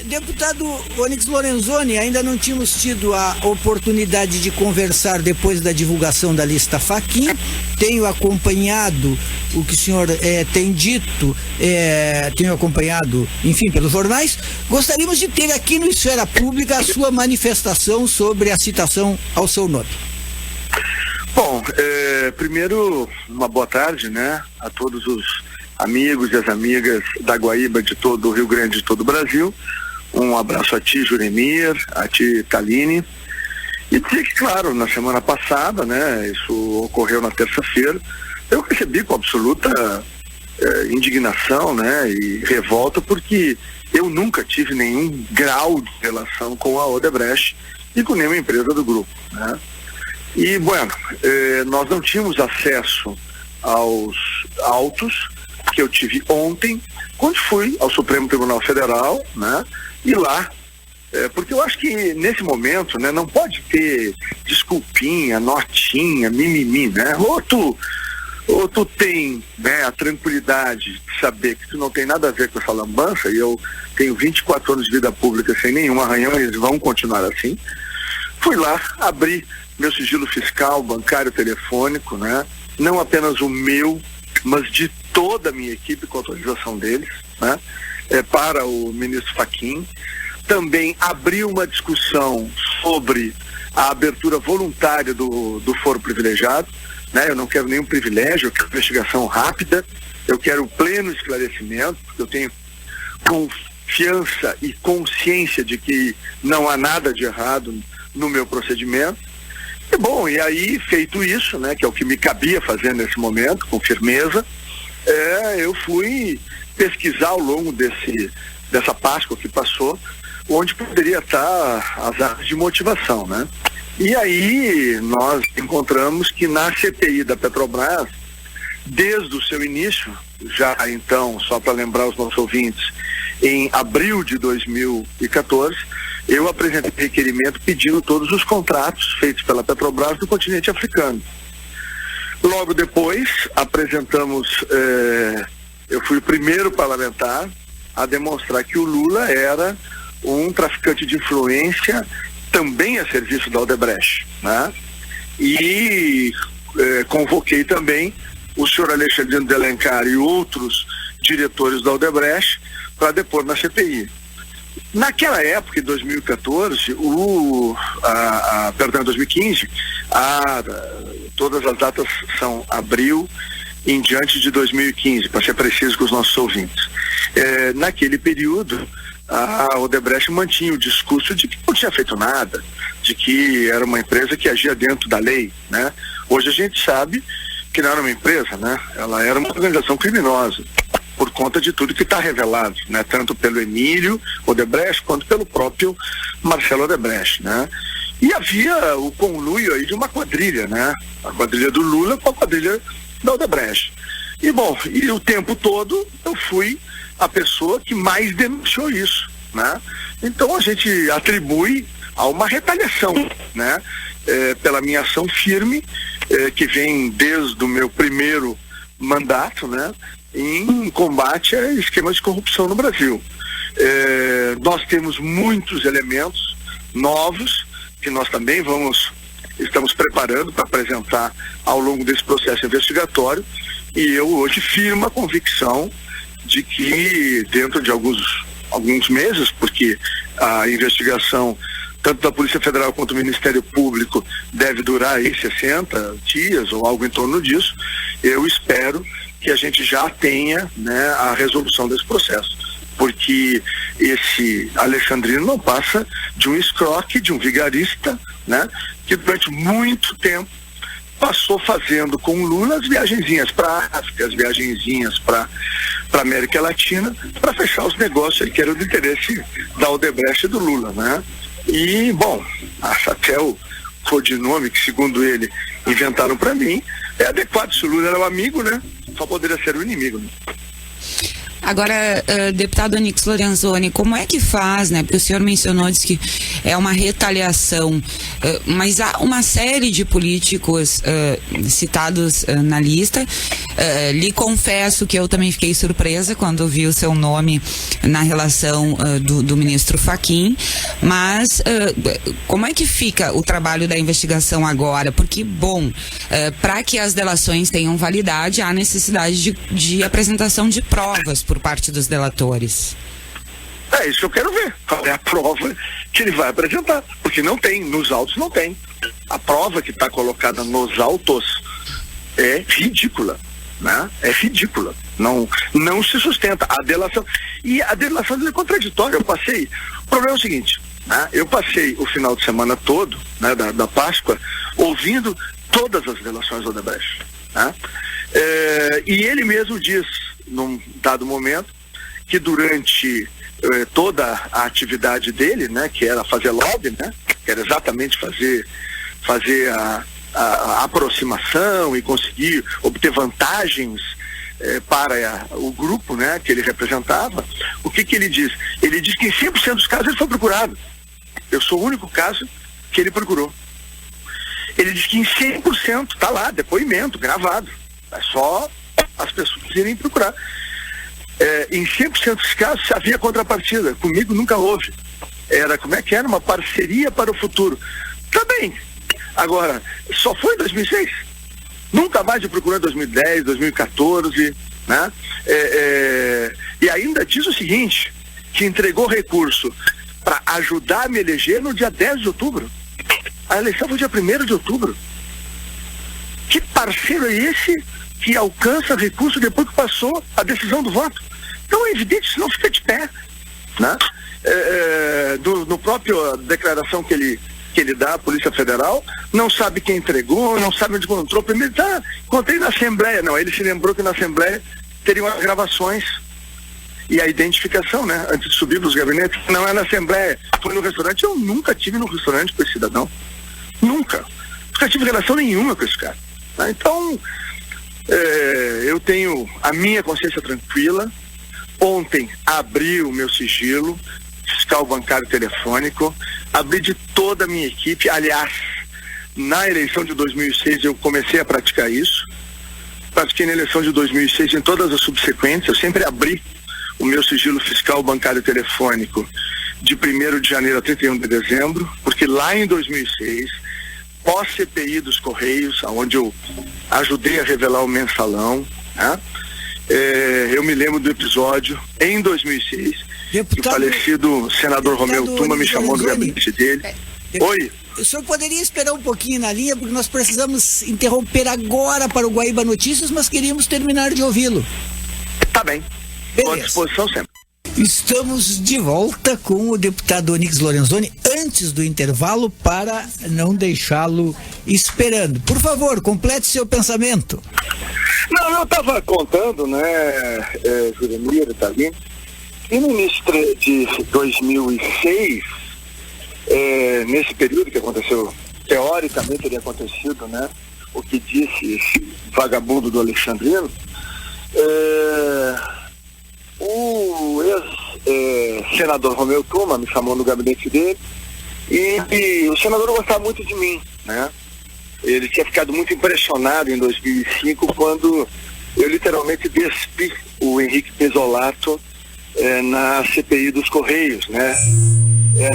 Deputado Onyx Lorenzoni, ainda não tínhamos tido a oportunidade de conversar depois da divulgação da lista Fachin. Tenho acompanhado o que o senhor tem dito, tenho acompanhado, enfim, pelos jornais. Gostaríamos de ter aqui no Esfera Pública a sua manifestação sobre a citação ao seu nome. Bom, primeiro, uma boa tarde, né, a todos os amigos e as amigas da Guaíba de todo o Rio Grande, de todo o Brasil. Um abraço a ti, Juremir, a ti, Taline. E dizer que, claro, na semana passada, né, isso ocorreu na terça-feira, eu recebi com absoluta indignação, né, e revolta, porque eu nunca tive nenhum grau de relação com a Odebrecht e com nenhuma empresa do grupo, né. E, bueno, nós não tínhamos acesso aos autos que eu tive ontem, quando fui ao Supremo Tribunal Federal, né, e lá, porque eu acho que nesse momento, né, não pode ter desculpinha, notinha, mimimi, né, ou tu tem, né, a tranquilidade de saber que tu não tem nada a ver com essa lambança, e eu tenho 24 anos de vida pública sem nenhum arranhão, e eles vão continuar assim. Fui lá, abri meu sigilo fiscal, bancário, telefônico, né, não apenas o meu, mas de toda a minha equipe, com autorização deles, né, para o ministro Fachin. Também abri uma discussão sobre a abertura voluntária do foro privilegiado, né? Eu não quero nenhum privilégio, eu quero investigação rápida, eu quero pleno esclarecimento, porque eu tenho confiança e consciência de que não há nada de errado no meu procedimento. E bom, e aí, feito isso, né, que é o que me cabia fazer nesse momento, com firmeza, eu fui pesquisar ao longo dessa Páscoa que passou, onde poderia estar as áreas de motivação, né? E aí nós encontramos que na CPI da Petrobras, desde o seu início, já então, só para lembrar os nossos ouvintes, em abril de 2014, eu apresentei requerimento pedindo todos os contratos feitos pela Petrobras do continente africano. Logo depois, apresentamos, eu fui o primeiro parlamentar a demonstrar que o Lula era um traficante de influência também a serviço da Odebrecht, né? E convoquei também o senhor Alexandre de Alencar e outros diretores da Odebrecht para depor na CPI. Naquela época, em 2014, perdão, 2015, todas as datas são abril em diante de 2015, para ser preciso com os nossos ouvintes. Naquele período, a Odebrecht mantinha o discurso de que não tinha feito nada, de que era uma empresa que agia dentro da lei, né? Hoje a gente sabe que não era uma empresa, né? Ela era uma organização criminosa, por conta de tudo que está revelado, né? Tanto pelo Emílio Odebrecht quanto pelo próprio Marcelo Odebrecht, né? E havia o conluio aí de uma quadrilha, né? A quadrilha do Lula com a quadrilha da Odebrecht. E bom, e o tempo todo eu fui a pessoa que mais denunciou isso, né? Então a gente atribui a uma retaliação, né? Pela minha ação firme, que vem desde o meu primeiro mandato, né? Em combate a esquemas de corrupção no Brasil. Nós temos muitos elementos novos que nós também estamos preparando para apresentar ao longo desse processo investigatório, e eu hoje firmo a convicção de que dentro de alguns meses, porque a investigação tanto da Polícia Federal quanto do Ministério Público deve durar aí 60 dias ou algo em torno disso, eu espero que a gente já tenha, né, a resolução desse processo, porque esse Alexandrino não passa de um escroque, de um vigarista, né, que durante muito tempo passou fazendo com o Lula as viagenzinhas para a África, as viagenzinhas para a América Latina, para fechar os negócios que eram do interesse da Odebrecht e do Lula, né? E, bom, até o codinome que, segundo ele, inventaram para mim, é adequado. Se o Lula era o amigo, né? Só poderia ser o inimigo, né? Agora, deputado Onyx Lorenzoni, como é que faz, né? Porque o senhor mencionou, disse que é uma retaliação, mas há uma série de políticos citados na lista. Lhe confesso que eu também fiquei surpresa quando vi o seu nome na relação do ministro Fachin, mas como é que fica o trabalho da investigação agora? Porque, bom, para que as delações tenham validade, há necessidade de apresentação de provas por parte dos delatores. É isso que eu quero ver. Qual é a prova que ele vai apresentar? Porque não tem, nos autos não tem. A prova que está colocada nos autos é ridícula, né? É ridícula. Não se sustenta. A delação. E a delação é contraditória. O problema é o seguinte, né? Eu passei o final de semana todo, né, da Páscoa, ouvindo todas as delações do Odebrecht, né? E ele mesmo diz, num dado momento, que durante toda a atividade dele, né, que era fazer lobby, né, que era exatamente fazer a aproximação e conseguir obter vantagens para o grupo, né, que ele representava. O que ele diz? Ele diz que em 100% dos casos ele foi procurado. Eu sou o único caso que ele procurou. Ele diz que em 100% está lá, depoimento, gravado. É só as pessoas irem procurar. Em 100% dos casos havia contrapartida. Comigo nunca houve. Era uma parceria para o futuro. Tá bem. Agora, só foi em 2006. Nunca mais me procurou em 2010, 2014, né? E ainda diz o seguinte, que entregou recurso para ajudar a me eleger no dia 10 de outubro. A eleição foi dia 1º de outubro. Que parceiro é esse que alcança recurso depois que passou a decisão do voto? Então é evidente, senão fica de pé, né? No próprio declaração que ele dá à Polícia Federal, não sabe quem entregou, não sabe onde encontrou. Primeiro, encontrei na Assembleia. Não, ele se lembrou que na Assembleia teriam as gravações e a identificação, né? Antes de subir dos gabinetes. Não é na Assembleia, foi no restaurante. Eu nunca tive no restaurante com esse cidadão. Nunca. Nunca tive relação nenhuma com esse cara. Tá? Então, eu tenho a minha consciência tranquila. Ontem abri o meu sigilo fiscal bancário telefônico, abri de toda a minha equipe. Aliás, na eleição de 2006 eu comecei a praticar isso. Pratiquei na eleição de 2006 em todas as subsequentes. Eu sempre abri o meu sigilo fiscal bancário telefônico de 1º de janeiro a 31 de dezembro, porque lá em 2006, pós-CPI dos Correios, onde eu ajudei a revelar o mensalão, né? Eu me lembro do episódio em 2006, deputado, que o falecido senador Romeu Tuma me chamou no gabinete dele. Oi? O senhor poderia esperar um pouquinho na linha, porque nós precisamos interromper agora para o Guaíba Notícias, mas queríamos terminar de ouvi-lo. Tá bem. Estou à disposição sempre. Estamos de volta com o deputado Onyx Lorenzoni antes do intervalo para não deixá-lo esperando. Por favor, complete seu pensamento. Não, eu estava contando, né, Juremir e Thalin, que no início de 2006, nesse período que aconteceu, teoricamente teria acontecido, né, o que disse esse vagabundo do Alexandrino, o ex-senador Romeu Tuma me chamou no gabinete dele e o senador gostava muito de mim, né? Ele tinha ficado muito impressionado em 2005 quando eu literalmente despi o Henrique Pezolato na CPI dos Correios, né?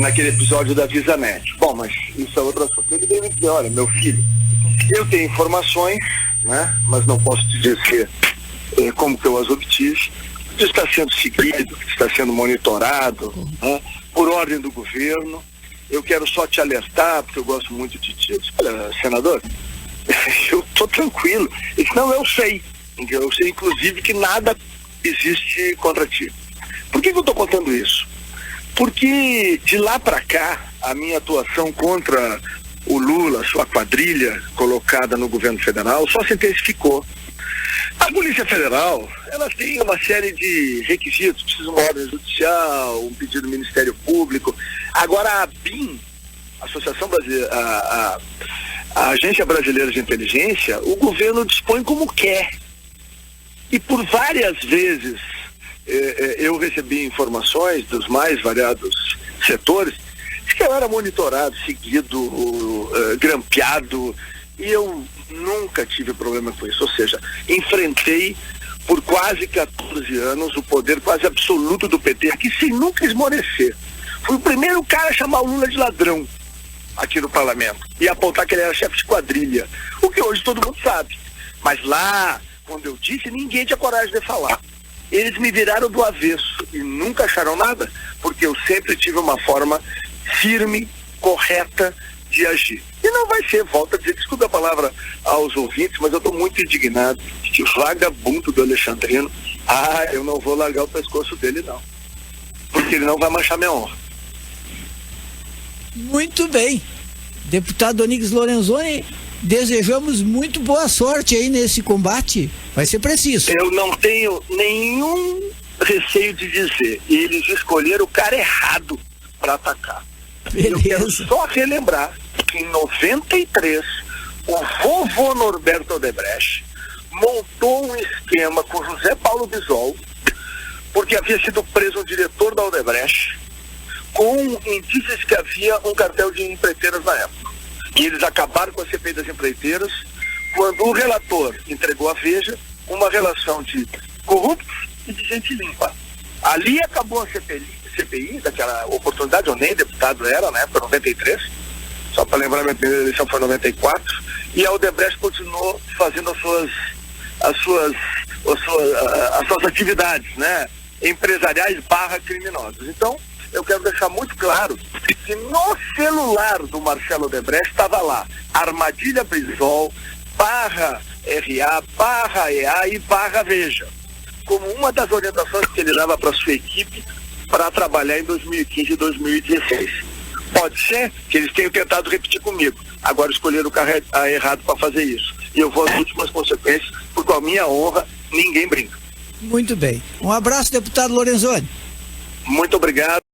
Naquele episódio da VisaNet. Bom, mas isso é outra coisa. Ele veio me dizer, olha, meu filho, eu tenho informações, né? Mas não posso te dizer como que eu as obtive. Está sendo seguido, está sendo monitorado, né, por ordem do governo. Eu quero só te alertar, porque eu gosto muito de ti. Olha, senador, eu estou tranquilo. Ele disse, não, eu sei, inclusive, que nada existe contra ti. Por que eu estou contando isso? Porque de lá para cá, a minha atuação contra o Lula, sua quadrilha colocada no governo federal, só se intensificou. A Polícia Federal, ela tem uma série de requisitos, precisa de uma ordem judicial, um pedido do Ministério Público. Agora a ABIN, Associação Brasileira, a Agência Brasileira de Inteligência, o governo dispõe como quer. E por várias vezes eu recebi informações dos mais variados setores de que eu era monitorado, seguido, grampeado, e eu nunca tive problema com isso. Ou seja, enfrentei por quase 14 anos o poder quase absoluto do PT, aqui sem nunca esmorecer. Fui o primeiro cara a chamar o Lula de ladrão aqui no parlamento e apontar que ele era chefe de quadrilha, o que hoje todo mundo sabe. Mas lá, quando eu disse, ninguém tinha coragem de falar. Eles me viraram do avesso e nunca acharam nada, porque eu sempre tive uma forma firme, correta de agir. E não vai ser, volta a dizer, desculpa a palavra aos ouvintes, mas eu estou muito indignado que o vagabundo do Alexandrino, eu não vou largar o pescoço dele não, porque ele não vai manchar minha honra. Muito bem. Deputado Onyx Lorenzoni, desejamos muito boa sorte aí nesse combate. Vai ser preciso. Eu não tenho nenhum receio de dizer, eles escolheram o cara errado para atacar. Beleza. Eu quero só relembrar que em 93 o vovô Norberto Odebrecht montou um esquema com José Paulo Bisol, porque havia sido preso um diretor da Odebrecht com indícios que havia um cartel de empreiteiras na época. E eles acabaram com a CPI das empreiteiras quando o relator entregou à Veja uma relação de corruptos e de gente limpa. Ali acabou a CPI daquela oportunidade, eu nem deputado era, na época, 93, só para lembrar, minha primeira eleição foi em 94, e a Odebrecht continuou fazendo as suas atividades, né, empresariais / criminosas. Então, eu quero deixar muito claro que no celular do Marcelo Odebrecht estava lá, Armadilha Bisol, /RA, /EA e /Veja, como uma das orientações que ele dava para sua equipe para trabalhar em 2015 e 2016. Pode ser que eles tenham tentado repetir comigo, agora escolheram o cara errado para fazer isso. E eu vou às últimas consequências, porque com a minha honra ninguém brinca. Muito bem. Um abraço, deputado Lorenzoni. Muito obrigado.